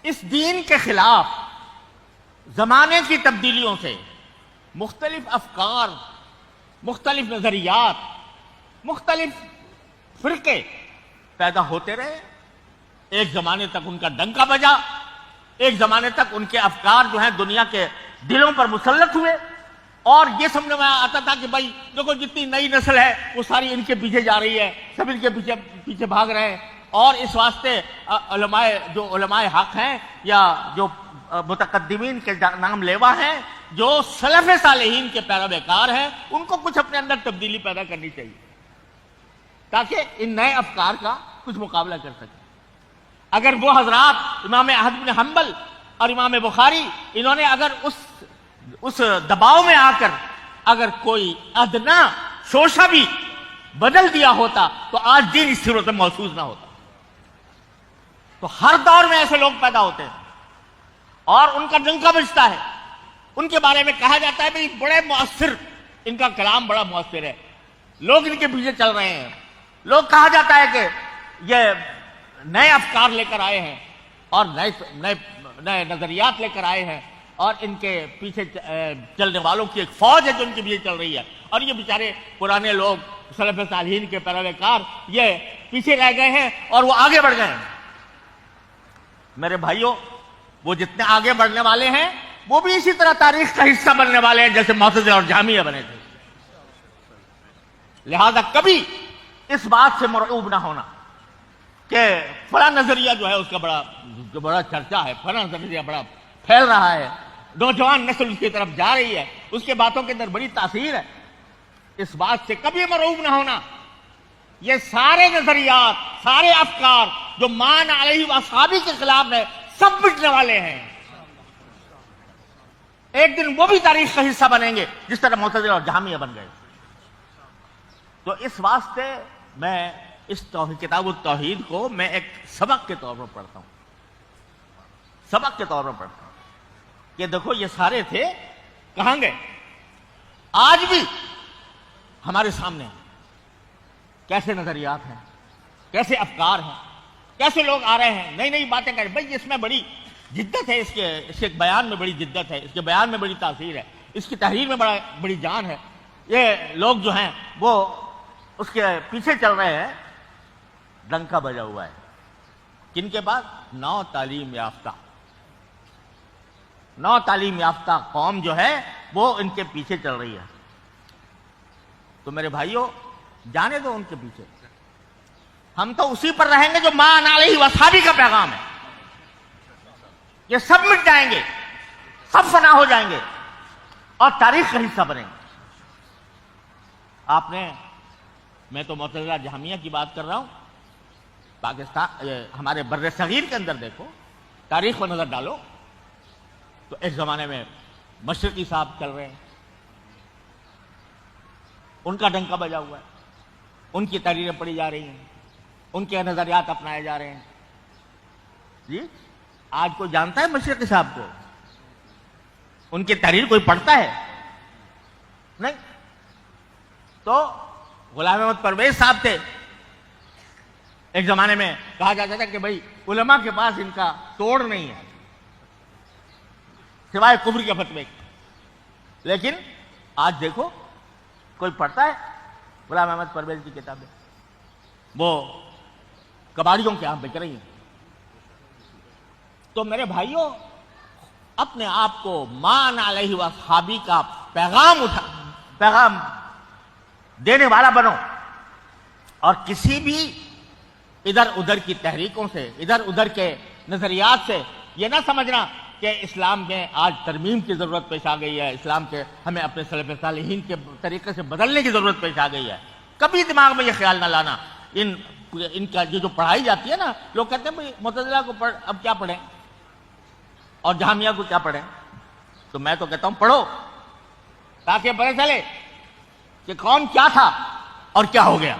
اس دین کے خلاف زمانے کی تبدیلیوں سے مختلف افکار، مختلف نظریات، مختلف فرقے پیدا ہوتے رہے. ایک زمانے تک ان کا ڈنکا بجا، ایک زمانے تک ان کے افکار جو ہیں دنیا کے دلوں پر مسلط ہوئے، اور یہ سمجھ میں آتا تھا کہ بھائی دیکھو جتنی نئی نسل ہے وہ ساری ان کے پیچھے جا رہی ہے، سب ان کے پیچھے بھاگ رہے ہیں. اور اس واسطے علماء حق ہیں یا جو متقدمین کے نام لیوا ہیں، جو سلف صالحین کے پیروکار ہیں، ان کو کچھ اپنے اندر تبدیلی پیدا کرنی چاہیے تاکہ ان نئے افکار کا کچھ مقابلہ کر سکیں. اگر وہ حضرات امام احمد بن حنبل اور امام بخاری انہوں نے اگر اس دباؤ میں آ کر اگر کوئی ادنا شوشہ بھی بدل دیا ہوتا تو آج دین اس صورت میں محسوس نہ ہوتا. تو ہر دور میں ایسے لوگ پیدا ہوتے ہیں اور ان کا ڈنکا بجتا ہے. ان کے بارے میں کہا جاتا ہے بھائی بڑے مؤثر، ان کا کلام بڑا مؤثر ہے، لوگ ان کے پیچھے چل رہے ہیں. لوگ کہا جاتا ہے کہ یہ نئے افکار لے کر آئے ہیں اور نئے نظریات لے کر آئے ہیں، اور ان کے پیچھے چلنے والوں کی ایک فوج ہے جو ان کے پیچھے چل رہی ہے، اور یہ بیچارے پرانے لوگ سلف صالحین کے پیروکار یہ پیچھے رہ گئے ہیں اور وہ آگے بڑھ گئے ہیں. میرے بھائیوں، وہ جتنے آگے بڑھنے والے ہیں وہ بھی اسی طرح تاریخ کا حصہ بننے والے ہیں جیسے معتزلہ اور جہمیہ بنے تھے. لہذا کبھی اس بات سے مرعوب نہ ہونا کہ فلاں نظریہ جو ہے اس کا بڑا چرچا ہے، فلاں نظریہ بڑا پھیل رہا ہے، نوجوان نسل اس کی طرف جا رہی ہے، اس کے باتوں کے اندر بڑی تاثیر ہے. اس بات سے کبھی مرعوب نہ ہونا. یہ سارے نظریات، سارے افکار جو مان علیہ واصحابہ کے خلاف ہے، سب مٹنے والے ہیں. ایک دن وہ بھی تاریخ کا حصہ بنیں گے جس طرح معتزلہ اور جہمیہ بن گئے. تو اس واسطے میں اس کتاب التوحید کو میں ایک سبق کے طور پر پڑھتا ہوں، سبق کے طور پر پڑھتا ہوں کہ دیکھو یہ سارے تھے، کہاں گئے؟ آج بھی ہمارے سامنے ہیں. کیسے نظریات ہیں، کیسے افکار ہیں، کیسے لوگ آ رہے ہیں، نئی نئی باتیں کر رہے ہیں. بھائی اس میں بڑی جدت ہے، اس کے بیان میں بڑی جدت ہے، اس کے بیان میں بڑی تاثیر ہے، اس کی تحریر میں بڑی جان ہے. یہ لوگ جو ہیں وہ اس کے پیچھے چل رہے ہیں. ڈنکا بجا ہوا ہے کن کے بعد؟ نو تعلیم یافتہ قوم جو ہے وہ ان کے پیچھے چل رہی ہے. تو میرے بھائیوں، جانے دو ان کے پیچھے. ہم تو اسی پر رہیں گے جو مان علیہ واصحابہ کا پیغام ہے. یہ سب مٹ جائیں گے، سب فنا ہو جائیں گے اور تاریخ کا حصہ بنیں گے. میں تو معتزلہ جہمیہ کی بات کر رہا ہوں. پاکستان ہمارے بر صغیر کے اندر دیکھو، تاریخ پر نظر ڈالو تو ایک زمانے میں مشرقی صاحب چل رہے ہیں، ان کا ڈنکا بجا ہوا ہے، ان کی تحریریں پڑھی جا رہی ہیں، ان کے نظریات اپنائے جا رہے ہیں. جی آج کوئی جانتا ہے مشرقی صاحب کو؟ ان کی تحریر کوئی پڑھتا ہے؟ نہیں. تو غلام احمد پرویز صاحب تھے، ایک زمانے میں کہا جاتا تھا کہ بھائی علماء کے پاس ان کا توڑ نہیں ہے سوائے کفر کے فتوے. لیکن آج دیکھو کوئی پڑھتا ہے غلام احمد پرویز کی کتابیں؟ وہ کباڑیوں کے ہاں بک رہی ہیں. تو میرے بھائیوں، اپنے آپ کو مان علیہ واصحابہ کا پیغام دینے والا بنو، اور کسی بھی ادھر ادھر کی تحریکوں سے، ادھر ادھر کے نظریات سے یہ نہ سمجھنا کہ اسلام میں آج ترمیم کی ضرورت پیش آ گئی ہے، اسلام کے ہمیں اپنے سلف صالحین کے طریقے سے بدلنے کی ضرورت پیش آ گئی ہے. کبھی دماغ میں یہ خیال نہ لانا. ان کا جو پڑھائی جاتی ہے نا، لوگ کہتے ہیں بھائی معتزلہ کو اب کیا پڑھیں اور جہمیہ کو کیا پڑھیں. تو میں تو کہتا ہوں پڑھو تاکہ پتہ چلے کہ کون کیا تھا اور کیا ہو گیا.